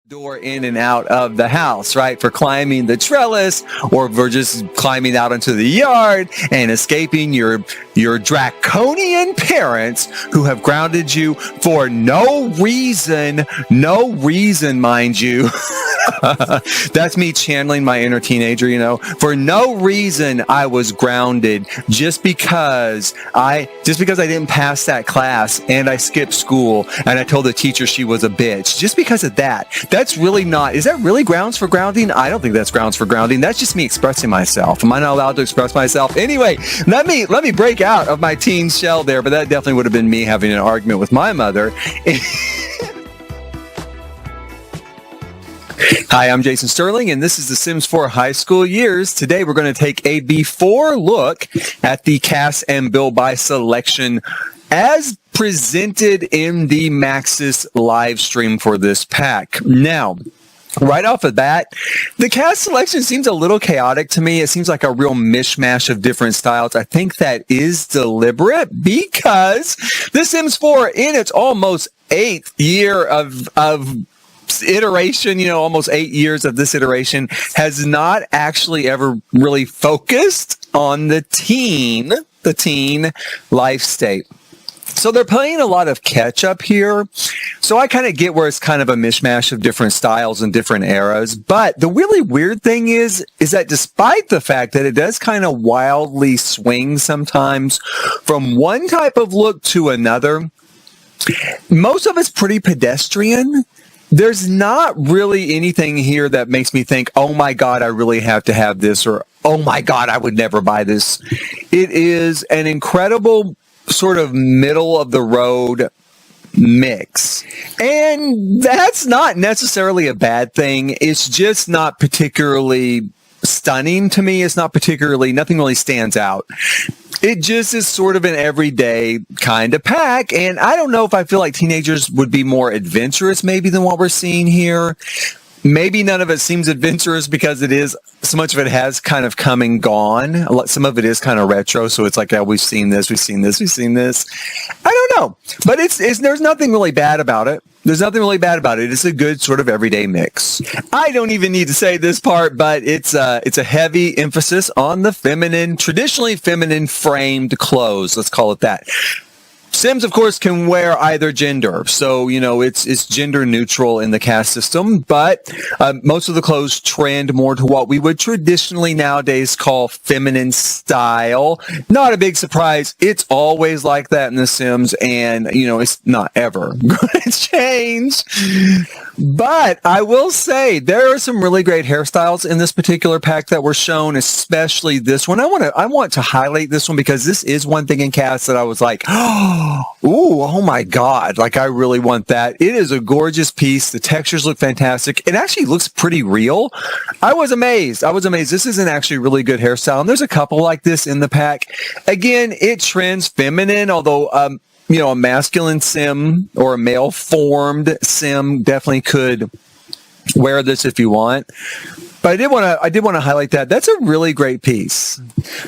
door in and out of the house, right? For climbing the trellis or for just climbing out into the yard and escaping your draconian parents who have grounded you for no reason, mind you. That's me channeling my inner teenager, For no reason I was grounded just because I didn't pass that class and I skipped school and I told the teacher she was a bitch. Just because of that. That's really not, is that really grounds for grounding? I don't think that's grounds for grounding. That's just me expressing myself. Am I not allowed to express myself? Anyway, let me break out of my teen shell there, but that definitely would have been me having an argument with my mother. Hi, I'm Jason Sterling, and this is The Sims 4 High School Years. Today, we're going to take a before look at the CAS and Build by selection as presented in the Maxis live stream for this pack. Now, right off the bat, the cast selection seems a little chaotic to me. It seems like a real mishmash of different styles. I think that is deliberate because The Sims 4, in its almost 8th year of iteration, almost 8 years of this iteration, has not actually ever really focused on the teen life state. So they're playing a lot of catch up here. So I kind of get where it's kind of a mishmash of different styles and different eras. But the really weird thing is that despite the fact that it does kind of wildly swing sometimes from one type of look to another, most of it's pretty pedestrian. There's not really anything here that makes me think, oh my God, I really have to have this, or oh my God, I would never buy this. It is an incredible sort of middle of the road mix. And that's not necessarily a bad thing. It's just not particularly stunning to me. It's not particularly, nothing really stands out. It just is sort of an everyday kind of pack. And I don't know if I feel like teenagers would be more adventurous maybe than what we're seeing here. Maybe none of it seems adventurous because it is, so much of it has kind of come and gone. Some of it is kind of retro. So it's like, oh, we've seen this. I don't know. But there's nothing really bad about it. It's a good sort of everyday mix. I don't even need to say this part, but it's a heavy emphasis on the traditionally feminine framed clothes. Let's call it that. Sims, of course, can wear either gender. So, it's gender neutral in the caste system, but most of the clothes trend more to what we would traditionally nowadays call feminine style. Not a big surprise. It's always like that in the Sims, and, it's not ever going to change. But I will say there are some really great hairstyles in this particular pack that were shown, especially this one. I want to highlight this one because this is one thing in cast that I was like, oh my God, like I really want that. It is a gorgeous piece. The textures look fantastic. It actually looks pretty real. I was amazed. This is an actually really good hairstyle. And there's a couple like this in the pack. Again, it trends feminine, although, a masculine sim or a male formed sim definitely could wear this if you want. But I did want to highlight that. That's a really great piece.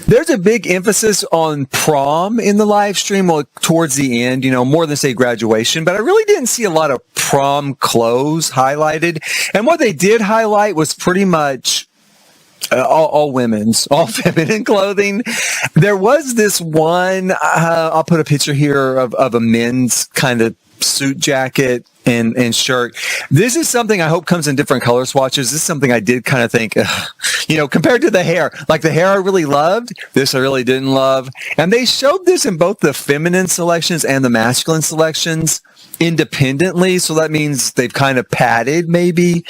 There's a big emphasis on prom in the live stream towards the end, more than say graduation, but I really didn't see a lot of prom clothes highlighted. And what they did highlight was pretty much all feminine clothing. There was this one, I'll put a picture here of a men's kind of suit jacket and shirt. This is something I hope comes in different color swatches. This is something I did kind of think, compared to the hair, like the hair I really loved, this I really didn't love. And they showed this in both the feminine selections and the masculine selections independently. So that means they've kind of padded maybe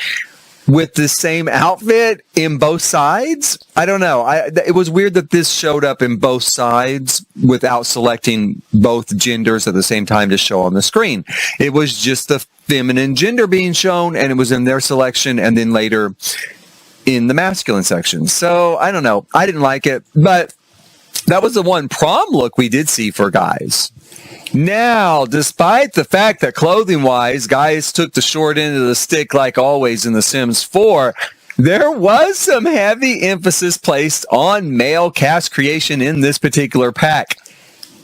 with the same outfit in both sides. I don't know. It was weird that this showed up in both sides without selecting both genders at the same time to show on the screen. It was just the feminine gender being shown, and it was in their selection, and then later in the masculine section. So I don't know. I didn't like it, but that was the one prom look we did see for guys. Now, despite the fact that clothing-wise, guys took the short end of the stick like always in The Sims 4, there was some heavy emphasis placed on male cast creation in this particular pack.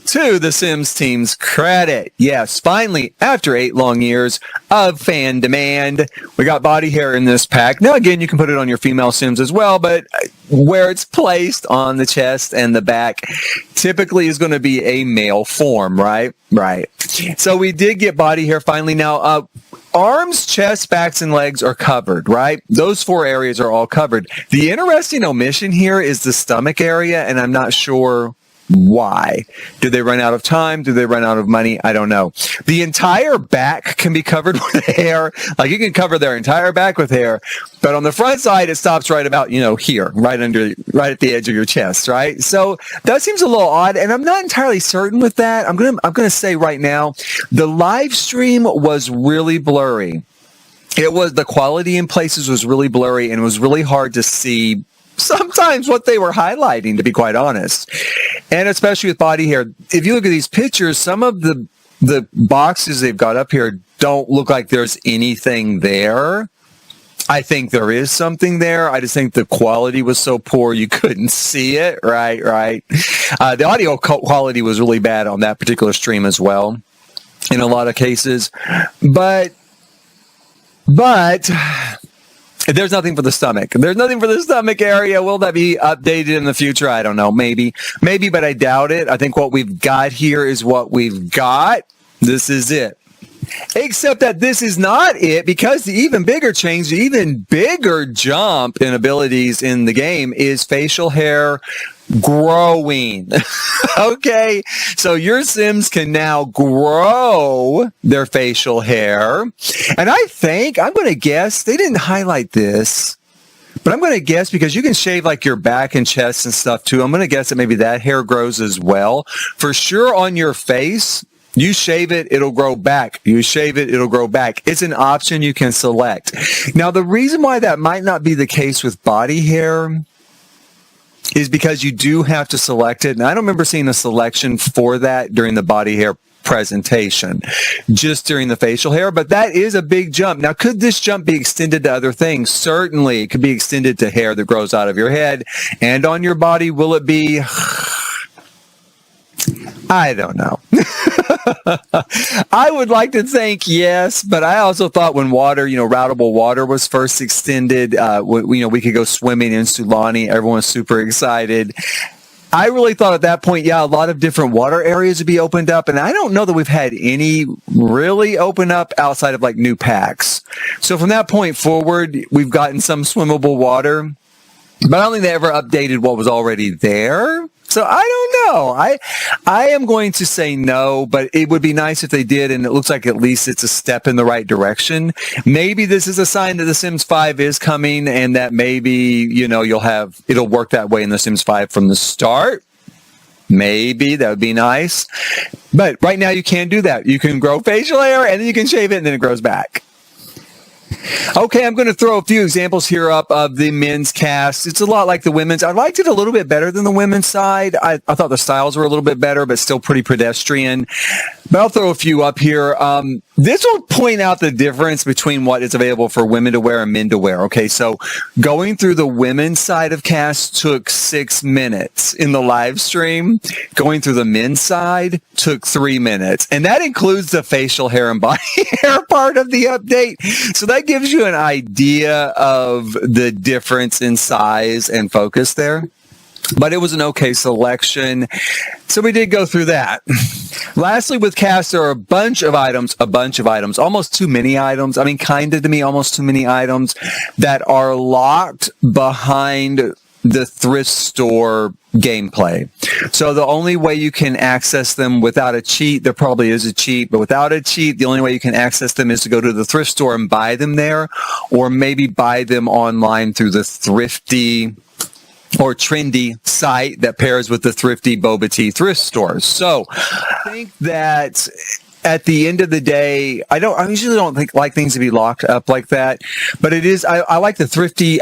to the Sims team's credit. Yes, finally, after 8 long years of fan demand, we got body hair in this pack. Now, again, you can put it on your female Sims as well, but where it's placed on the chest and the back typically is going to be a male form, right? Right. So we did get body hair finally. Now, arms, chest, backs, and legs are covered, right? Those 4 areas are all covered. The interesting omission here is the stomach area, and I'm not sure why. Did they run out of time? Did they run out of money? I don't know. The entire back can be covered with hair. Like, you can cover their entire back with hair, but on the front side, it stops right about, here, right at the edge of your chest, right? So that seems a little odd, and I'm not entirely certain with that. I'm gonna say right now, the live stream was really blurry. The quality in places was really blurry, and it was really hard to see sometimes what they were highlighting, to be quite honest. And especially with body hair, if you look at these pictures, some of the boxes they've got up here don't look like there's anything there. I think there is something there. I just think the quality was so poor you couldn't see it. Right. The audio quality was really bad on that particular stream as well, in a lot of cases. But there's nothing for the stomach. There's nothing for the stomach area. Will that be updated in the future? I don't know. Maybe, but I doubt it. I think what we've got here is what we've got. This is it. Except that this is not it, because the even bigger change, the even bigger jump in abilities in the game is facial hair growing. Okay, so your Sims can now grow their facial hair. And I'm going to guess, they didn't highlight this, but I'm going to guess because you can shave like your back and chest and stuff too. I'm going to guess that maybe that hair grows as well. For sure on your face, you shave it, it'll grow back. You shave it, it'll grow back. It's an option you can select. Now, the reason why that might not be the case with body hair is because you do have to select it. And I don't remember seeing a selection for that during the body hair presentation, just during the facial hair. But that is a big jump. Now, could this jump be extended to other things? Certainly. It could be extended to hair that grows out of your head and on your body. Will it be? I don't know. I would like to think yes, but I also thought when water, routable water was first extended, we could go swimming in Sulani. Everyone was super excited. I really thought at that point, a lot of different water areas would be opened up. And I don't know that we've had any really open up outside of like new packs. So from that point forward, we've gotten some swimmable water, but I don't think they ever updated what was already there. So I don't know. I am going to say no, but it would be nice if they did, and it looks like at least it's a step in the right direction. Maybe this is a sign that The Sims 5 is coming, and that maybe, it'll work that way in The Sims 5 from the start. Maybe that would be nice. But right now you can't do that. You can grow facial hair, and then you can shave it, and then it grows back. Okay, I'm going to throw a few examples here up of the men's cast. It's a lot like the women's. I liked it a little bit better than the women's side. I thought the styles were a little bit better, but still pretty pedestrian. But I'll throw a few up here. This will point out the difference between what is available for women to wear and men to wear. Okay, so going through the women's side of cast took 6 minutes in the live stream. Going through the men's side took 3 minutes. And that includes the facial hair and body hair part of the update. So that gives you an idea of the difference in size and focus there. But it was an okay selection. So we did go through that. Lastly, with cast, there are a bunch of items, almost too many items. I mean, kind of to me, almost too many items that are locked behind the thrift store gameplay. So the only way you can access them without a cheat, there probably is a cheat, but without a cheat, the only way you can access them is to go to the thrift store and buy them there, or maybe buy them online through the Thrifty or trendy site that pairs with the Thrifty Boba Tea thrift stores. So I think that at the end of the day, I usually don't like things to be locked up like that, but it is, I like the Thrifty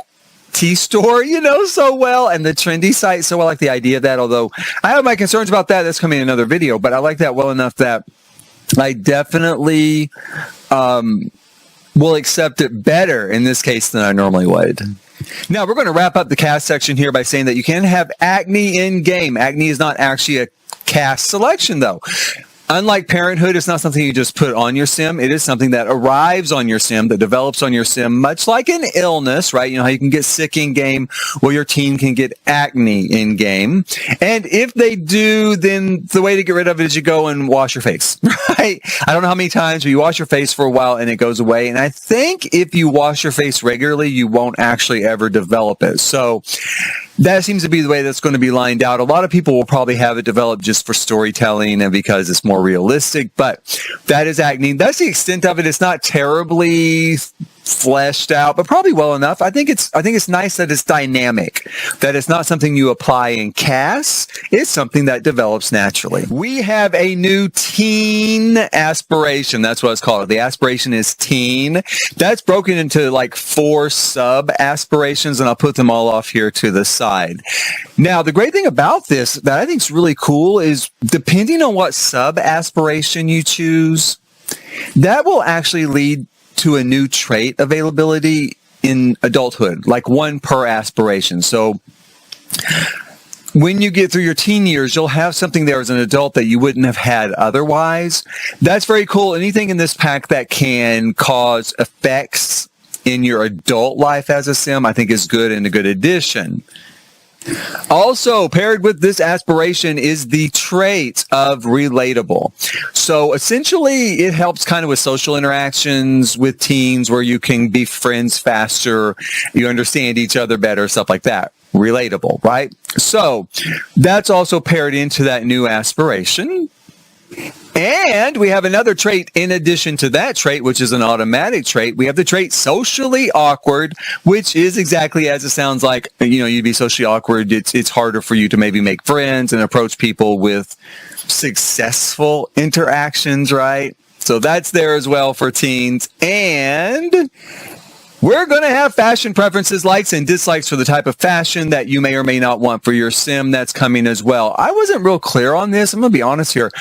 tea store, so well, and the trendy site so well. I like the idea of that, although I have my concerns about that. That's coming in another video, but I like that well enough that I definitely will accept it better in this case than I normally would. Now, we're going to wrap up the cast section here by saying that you can have Acne in-game. Acne is not actually a CAS selection, though. Unlike parenthood, it's not something you just put on your sim. It is something that arrives on your sim, that develops on your sim, much like an illness, right? You know how you can get sick in game? Well, your teen can get acne in game. And if they do, then the way to get rid of it is you go and wash your face, right? I don't know how many times, but you wash your face for a while and it goes away. And I think if you wash your face regularly, you won't actually ever develop it. So that seems to be the way that's going to be lined out. A lot of people will probably have it developed just for storytelling and because it's more realistic, but that is acne. That's the extent of it. It's not terribly fleshed out, but probably well enough. I think it's nice that it's dynamic, that it's not something you apply in CAS. It's something that develops naturally. We have a new Teen Aspiration. That's what it's called. The aspiration is teen. That's broken into like 4 sub aspirations, and I'll put them all off here to the side. Now, the great thing about this that I think is really cool is depending on what sub aspiration you choose, that will actually lead to a new trait availability in adulthood, like 1 per aspiration. So when you get through your teen years, you'll have something there as an adult that you wouldn't have had otherwise. That's very cool. Anything in this pack that can cause effects in your adult life as a sim, I think is good and a good addition. Also, paired with this aspiration is the trait of relatable. So essentially, it helps kind of with social interactions with teens where you can be friends faster, you understand each other better, stuff like that. Relatable, right? So that's also paired into that new aspiration. And we have another trait in addition to that trait, which is an automatic trait. We have the trait socially awkward, which is exactly as it sounds like. You know, you'd be socially awkward. It's harder for you to maybe make friends and approach people with successful interactions, right? So that's there as well for teens. And we're going to have fashion preferences, likes and dislikes for the type of fashion that you may or may not want for your sim. That's coming as well. I wasn't real clear on this. I'm going to be honest here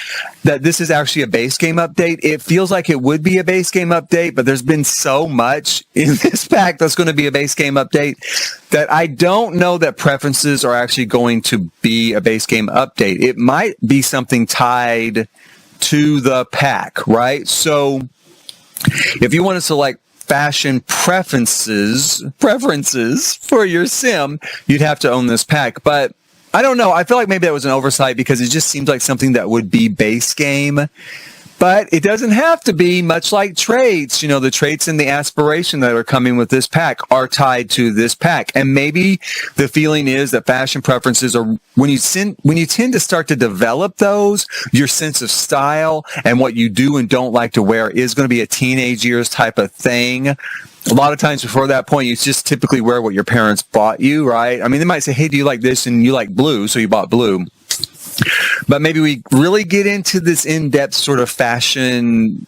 that this is actually a base game update. It feels like it would be a base game update, but there's been so much in this pack that's going to be a base game update that I don't know that preferences are actually going to be a base game update. It might be something tied to the pack, right? So if you want to select fashion preferences for your sim, you'd have to own this pack. But I don't know. I feel like maybe that was an oversight because it just seems like something that would be base game. But it doesn't have to be, much like traits. You know, the traits in the aspiration that are coming with this pack are tied to this pack. And maybe the feeling is that fashion preferences are, when you tend to start to develop those, your sense of style and what you do and don't like to wear is going to be a teenage years type of thing. A lot of times before that point, you just typically wear what your parents bought you, right? I mean, they might say, hey, do you like this? And you like blue, so you bought blue. But maybe we really get into this in-depth sort of fashion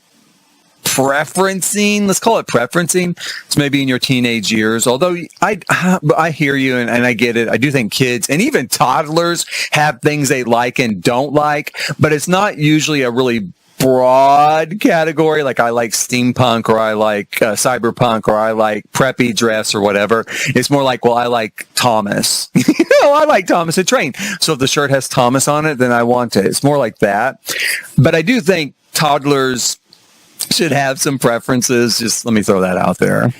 preferencing. Let's call it preferencing. It's maybe in your teenage years. Although I hear you and I get it. I do think kids and even toddlers have things they like and don't like, but it's not usually a really broad category, like I like steampunk or I like cyberpunk or I like preppy dress or whatever. It's more like, well, I like Thomas. I like Thomas the Train. So if the shirt has Thomas on it, then I want it. It's more like that. But I do think toddlers should have some preferences. Just let me throw that out there.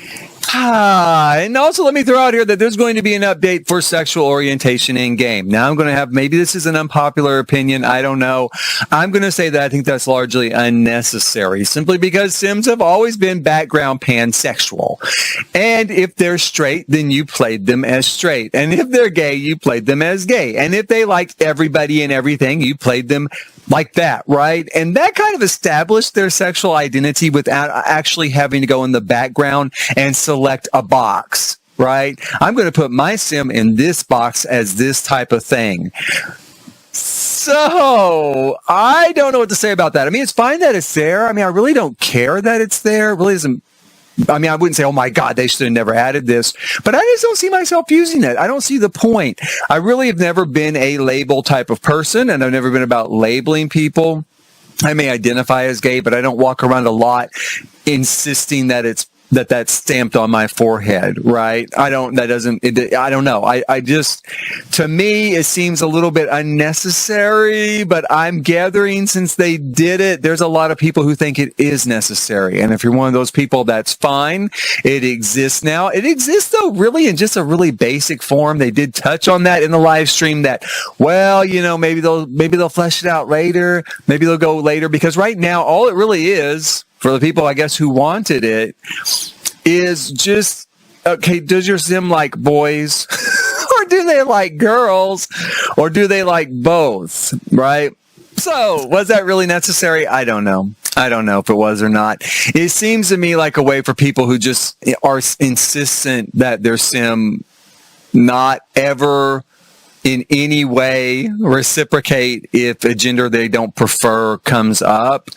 And also let me throw out here that there's going to be an update for sexual orientation in game. Now I'm going to have, maybe this is an unpopular opinion, I don't know. I'm going to say that I think that's largely unnecessary, simply because Sims have always been background pansexual. And if they're straight, then you played them as straight. And if they're gay, you played them as gay. And if they liked everybody and everything, you played them like that, right? And that kind of established their sexual identity without actually having to go in the background and select a box, right? I'm going to put my sim in this box as this type of thing. So I don't know what to say about that. I mean, it's fine that it's there. I mean, I really don't care that it's there. It really doesn't. I mean, I wouldn't say, oh my God, they should have never added this, but I just don't see myself using it. I don't see the point. I really have never been a label type of person, and I've never been about labeling people. I may identify as gay, but I don't walk around a lot insisting that it's that's stamped on my forehead, right? I don't know. I just, to me, it seems a little bit unnecessary, but I'm gathering since they did it, there's a lot of people who think it is necessary. And if you're one of those people, that's fine. It exists now. It exists, though, really in just a really basic form. They did touch on that in the live stream that, well, maybe they'll flesh it out later. Maybe they'll go later, because right now, all it really is, for the people, I guess, who wanted it, is just, okay, does your sim like boys? Or do they like girls? Or do they like both? Right? So, was that really necessary? I don't know. I don't know if it was or not. It seems to me like a way for people who just are insistent that their sim not ever in any way reciprocate if a gender they don't prefer comes up,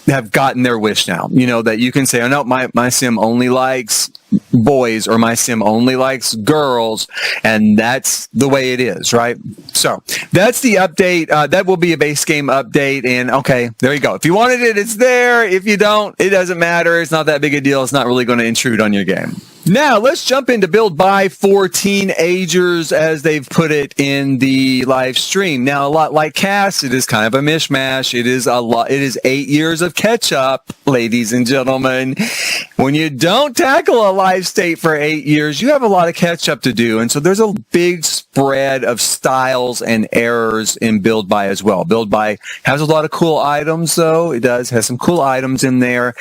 have gotten their wish now. That you can say, oh no, my sim only likes boys, or my sim only likes girls, and that's the way it is, right? So that's the update. That will be a base game update, and okay, there you go. If you wanted it, it's there. If you don't, it doesn't matter. It's not that big a deal. It's not really going to intrude on your game. Now, let's jump into Build By for Teenagers, as they've put it in the live stream. Now, a lot like CAS, it is kind of a mishmash. It is 8 years of catch-up, ladies and gentlemen. When you don't tackle a live state for 8 years, you have a lot of catch-up to do. And so there's a big spread of styles and errors in Build By as well. Build By has a lot of cool items, though. It has some cool items in there.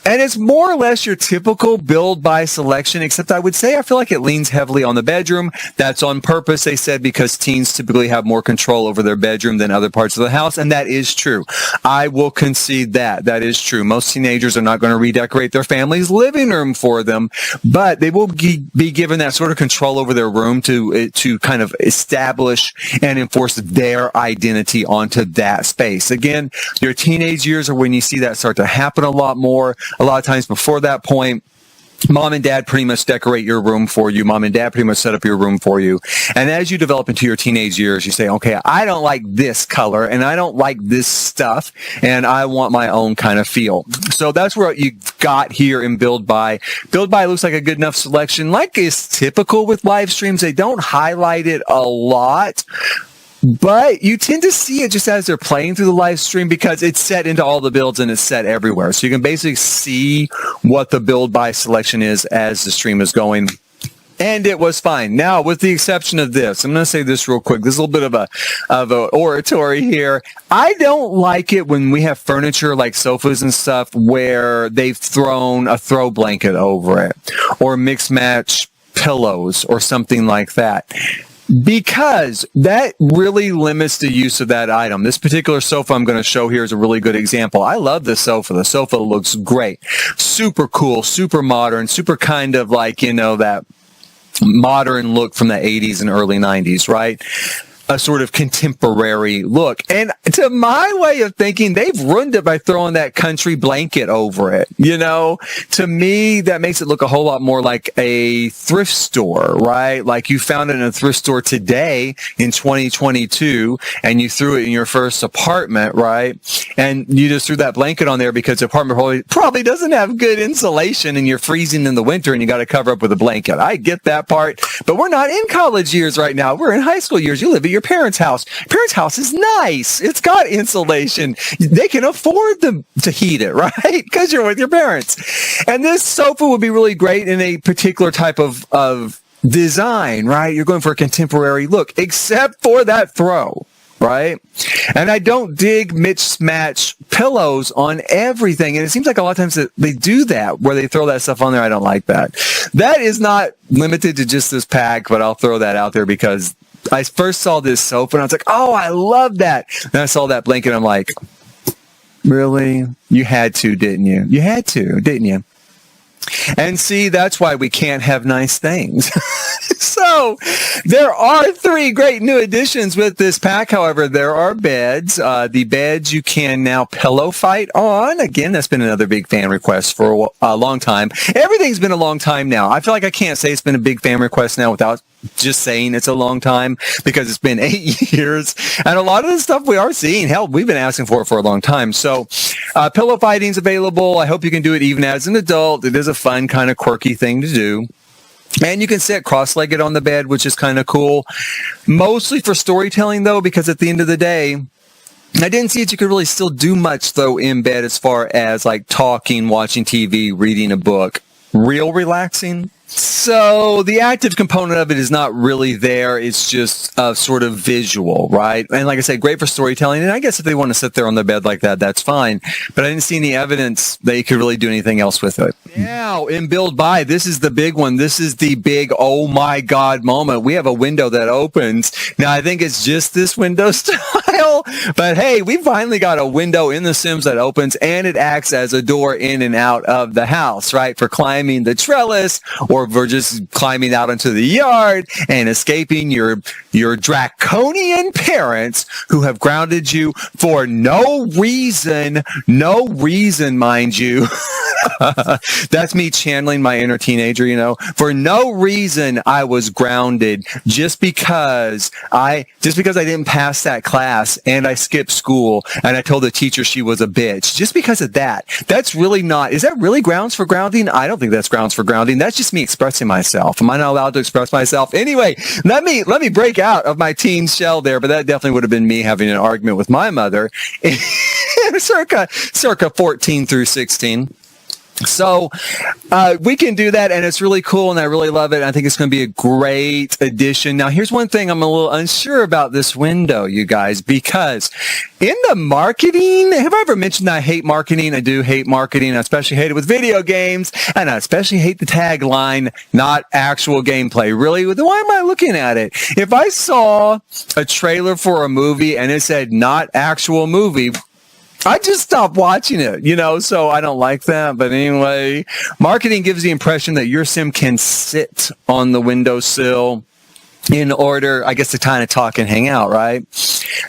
And it's more or less your typical Build By selection, except I feel like it leans heavily on the bedroom. That's on purpose, they said, because teens typically have more control over their bedroom than other parts of the house, and that is true. I will concede that. That is true. Most teenagers are not going to redecorate their family's living room for them, but they will be given that sort of control over their room to kind of establish and enforce their identity onto that space. Again, your teenage years are when you see that start to happen a lot more. A lot of times before that point, mom and dad pretty much decorate your room for you. Mom and dad pretty much set up your room for you. And as you develop into your teenage years, you say, okay, I don't like this color and I don't like this stuff and I want my own kind of feel. So that's what you got here in Build By. Build By looks like a good enough selection. Like is typical with live streams, they don't highlight it a lot. But you tend to see it just as they're playing through the live stream because it's set into all the builds and it's set everywhere. So you can basically see what the Build By selection is as the stream is going. And it was fine. Now, with the exception of this, I'm going to say this real quick. This is a little bit of a oratory here. I don't like it when we have furniture like sofas and stuff where they've thrown a throw blanket over it or mix match pillows or something like that. Because that really limits the use of that item. This particular sofa I'm going to show here is a really good example. I love this sofa. The sofa looks great. Super cool, super modern, super kind of like, that modern look from the 80s and early 90s, right? A sort of contemporary look. And to my way of thinking, they've ruined it by throwing that country blanket over it. To me, that makes it look a whole lot more like a thrift store, right? Like you found it in a thrift store today in 2022 and you threw it in your first apartment, right? And you just threw that blanket on there because the apartment probably doesn't have good insulation and you're freezing in the winter and you got to cover up with a blanket. I get that part, but we're not in college years right now. We're in high school years. You live at your parents' house. Parents' house is nice. It's got insulation. They can afford to heat it, right? Because you're with your parents. And this sofa would be really great in a particular type of design, right? You're going for a contemporary look, except for that throw, right? And I don't dig mismatch pillows on everything. And it seems like a lot of times that they do that, where they throw that stuff on there. I don't like that. That is not limited to just this pack, but I'll throw that out there because I first saw this sofa and I was like, oh, I love that. And I saw that blanket. I'm like, really? You had to, didn't you? You had to, didn't you? And see, that's why we can't have nice things. So there are 3 great new additions with this pack. However, there are beds. The beds you can now pillow fight on. Again, that's been another big fan request for a long time. Everything's been a long time now. I feel like I can't say it's been a big fan request now without just saying it's a long time because it's been 8 years. And a lot of the stuff we are seeing, hell, we've been asking for it for a long time. So pillow fighting's available. I hope you can do it even as an adult. It is a fun, kind of quirky thing to do. And you can sit cross-legged on the bed, which is kind of cool. Mostly for storytelling, though, because at the end of the day, I didn't see that you could really still do much, though, in bed as far as like talking, watching TV, reading a book. Real relaxing. So the active component of it is not really there. It's just sort of visual, right? And like I said, great for storytelling. And I guess if they want to sit there on the bed like that, that's fine. But I didn't see any evidence that you could really do anything else with it. Now, in Build By, this is the big one. This is the big, oh my God moment. We have a window that opens. Now, I think it's just this window style. But hey, we finally got a window in The Sims that opens, and it acts as a door in and out of the house, right? For climbing the trellis, or for just climbing out into the yard and escaping your draconian parents who have grounded you for no reason, mind you. That's me channeling my inner teenager, you know. For no reason I was grounded just because I didn't pass that class and I skipped school and I told the teacher she was a bitch. Just because of that. That's really not, is that really grounds for grounding? I don't think that's grounds for grounding. That's just me expressing myself. Am I not allowed to express myself? Anyway, let me break out of my teen shell there, but that definitely would have been me having an argument with my mother circa 14 through 16. So we can do that, and it's really cool, and I really love it. I think it's going to be a great addition. Now, here's one thing I'm a little unsure about this window, you guys, because in the marketing, have I ever mentioned that I hate marketing? I do hate marketing. I especially hate it with video games, and I especially hate the tagline, not actual gameplay. Really, why am I looking at it? If I saw a trailer for a movie and it said not actual movie, I just stopped watching it, you know, so I don't like that. But anyway, marketing gives the impression that your sim can sit on the windowsill in order, I guess, to kind of talk and hang out, right?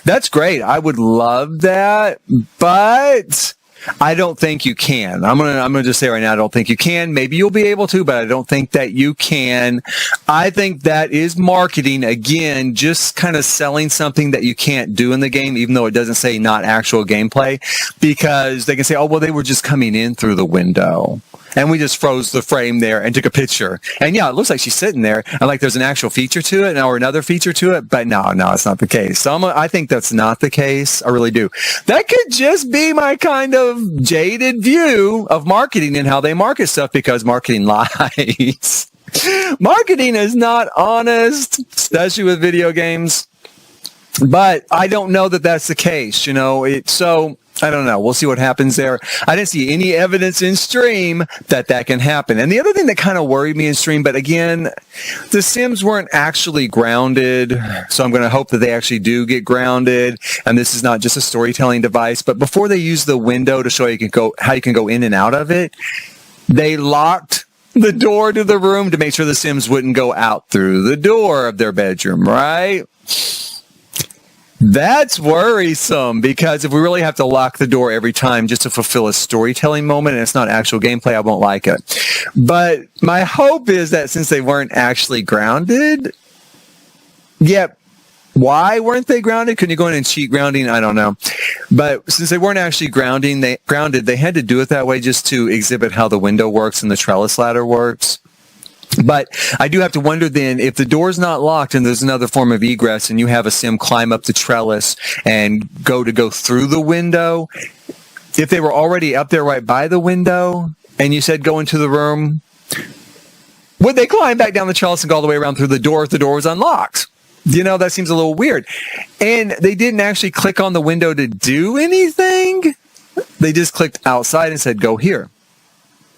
That's great. I would love that, but I don't think you can. I'm gonna just say right now, I don't think you can. Maybe you'll be able to, but I don't think that you can. I think that is marketing, again, just kind of selling something that you can't do in the game, even though it doesn't say not actual gameplay, because they can say, oh, well, they were just coming in through the window. And we just froze the frame there and took a picture. And yeah, it looks like she's sitting there, and like there's an actual feature to it or another feature to it. But no, it's not the case. So I think that's not the case. I really do. That could just be my kind of jaded view of marketing and how they market stuff, because marketing lies. Marketing is not honest, especially with video games. But I don't know that that's the case, you know. I don't know. We'll see what happens there. I didn't see any evidence in stream that can happen. And the other thing that kind of worried me in stream, but again, the Sims weren't actually grounded. So I'm going to hope that they actually do get grounded. And this is not just a storytelling device. But before they use the window to show how you can go in and out of it, they locked the door to the room to make sure the Sims wouldn't go out through the door of their bedroom, right? That's worrisome, because if we really have to lock the door every time just to fulfill a storytelling moment and it's not actual gameplay, I won't like it. But my hope is that since they weren't actually grounded, why weren't they grounded? Couldn't you go in and cheat grounding? I don't know. But since they weren't actually grounded, they had to do it that way just to exhibit how the window works and the trellis ladder works. But I do have to wonder then, if the door's not locked and there's another form of egress and you have a sim climb up the trellis and go through the window, if they were already up there right by the window and you said go into the room, would they climb back down the trellis and go all the way around through the door if the door was unlocked? You know, that seems a little weird. And they didn't actually click on the window to do anything. They just clicked outside and said go here.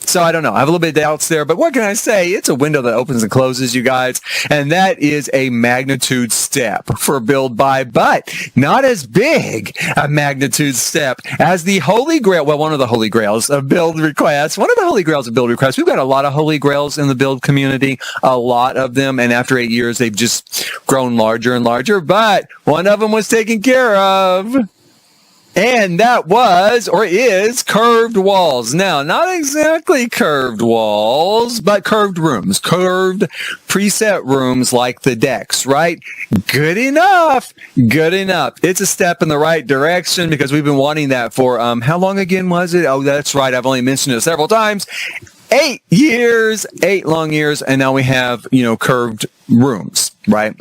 So I don't know. I have a little bit of doubts there, but what can I say? It's a window that opens and closes, you guys, and that is a magnitude step for Build By, but not as big a magnitude step as the Holy Grail. Well, one of the Holy Grails of Build Requests. One of the Holy Grails of Build Requests. We've got a lot of Holy Grails in the Build community, a lot of them, and after 8 years, they've just grown larger and larger, but one of them was taken care of. And that was, or is, curved walls. Now, not exactly curved walls, but curved rooms, curved preset rooms like the decks, right? Good enough. Good enough. It's a step in the right direction because we've been wanting that for, how long again was it? Oh, that's right. I've only mentioned it several times. 8 years, 8 long years. And now we have, curved rooms, right?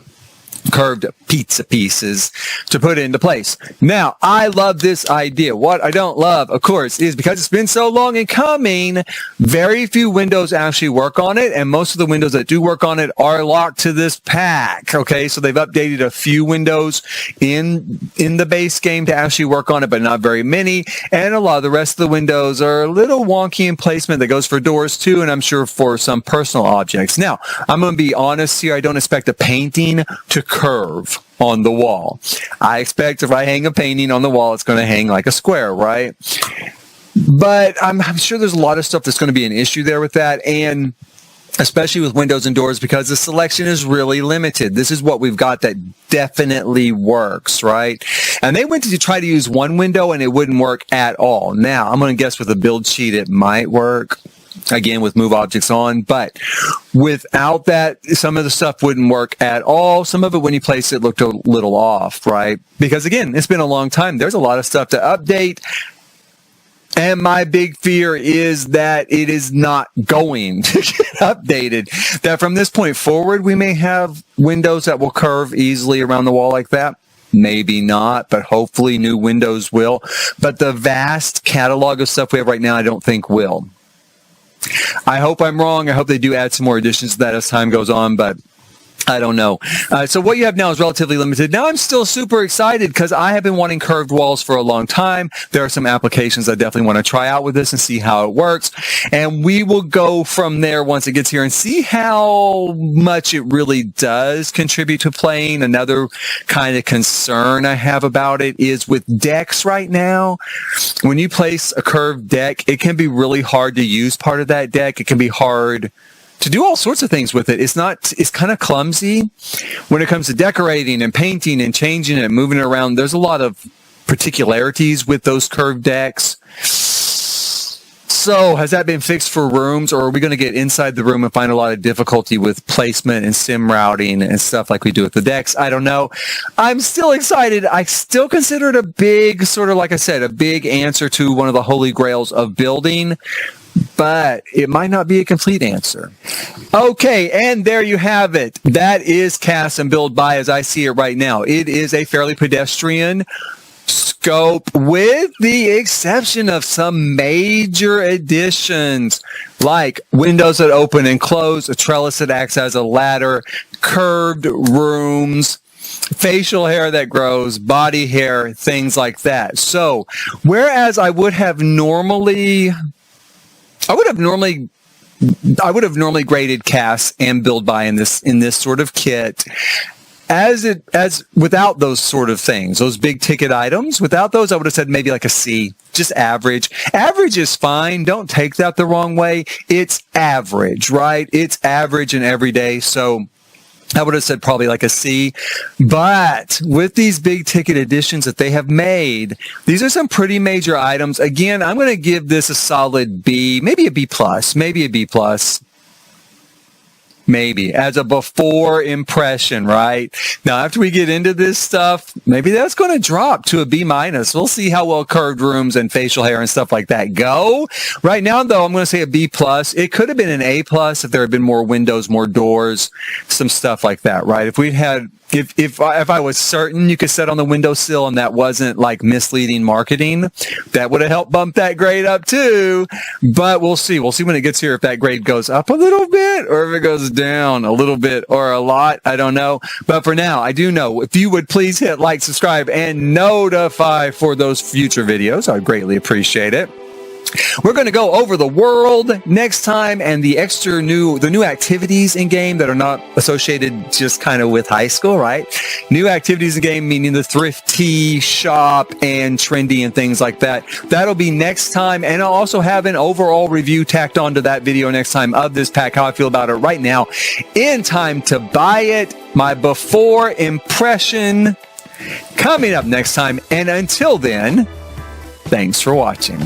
Curved pizza pieces to put into place. Now, I love this idea. What I don't love, of course, is because it's been so long in coming, very few windows actually work on it, and most of the windows that do work on it are locked to this pack. Okay, so they've updated a few windows in the base game to actually work on it, but not very many, and a lot of the rest of the windows are a little wonky in placement. That goes for doors too, and I'm sure for some personal objects. Now, I'm going to be honest here. I don't expect a painting to curve on the wall. I expect if I hang a painting on the wall, it's going to hang like a square, right? But I'm sure there's a lot of stuff that's going to be an issue there with that, and especially with windows and doors because the selection is really limited. This is what we've got that definitely works, right? And they went to try to use one window and it wouldn't work at all. Now, I'm going to guess with a build sheet it might work. Again, with move objects on, but without that, some of the stuff wouldn't work at all. Some of it, when you place it, looked a little off, right? Because again, it's been a long time. There's a lot of stuff to update. And my big fear is that it is not going to get updated. That from this point forward, we may have windows that will curve easily around the wall like that. Maybe not, but hopefully new windows will. But the vast catalog of stuff we have right now, I don't think will. I hope I'm wrong. I hope they do add some more additions to that as time goes on, but I don't know. So what you have now is relatively limited. Now I'm still super excited because I have been wanting curved walls for a long time. There are some applications I definitely want to try out with this and see how it works. And we will go from there once it gets here and see how much it really does contribute to playing. Another kind of concern I have about it is with decks right now. When you place a curved deck, it can be really hard to use part of that deck. It can be hard to do all sorts of things with it. It's kind of clumsy when it comes to decorating and painting and changing it and moving it around. There's a lot of particularities with those curved decks. So has that been fixed for rooms, or are we going to get inside the room and find a lot of difficulty with placement and sim routing and stuff like we do with the decks? I don't know. I'm still excited. I still consider it a big, sort of like I said, a big answer to one of the holy grails of building. But it might not be a complete answer. Okay, and there you have it. That is CAS and Build by as I see it right now. It is a fairly pedestrian scope with the exception of some major additions like windows that open and close, a trellis that acts as a ladder, curved rooms, facial hair that grows, body hair, things like that. So, whereas I would have normally graded CAS and Build by in this sort of kit as without those sort of things, those big ticket items. Without those, I would have said maybe like a C, just average. Average is fine. Don't take that the wrong way. It's average, right? It's average and everyday. So I would have said probably like a C. But with these big ticket additions that they have made, these are some pretty major items. Again, I'm going to give this a solid B, maybe a B plus, maybe a B plus. Maybe as a before impression, right? Now, after we get into this stuff, maybe that's going to drop to a B minus. We'll see how well curved rooms and facial hair and stuff like that go. Right now, though, I'm going to say a B plus. It could have been an A plus if there had been more windows, more doors, some stuff like that, right? If we had, if I was certain you could set on the windowsill and that wasn't like misleading marketing, that would have helped bump that grade up too. But we'll see. We'll see when it gets here if that grade goes up a little bit or if it goes down a little bit or a lot. I don't know. But for now, I do know. If you would please hit like, subscribe, and notify for those future videos, I'd greatly appreciate it. We're going to go over the world next time and the new activities in game that are not associated just kind of with high school, right? New activities in game, meaning the thrifty, shop, and trendy and things like that. That'll be next time. And I'll also have an overall review tacked onto that video next time of this pack, how I feel about it right now. In time to buy it, my before impression coming up next time. And until then, Thanks for watching.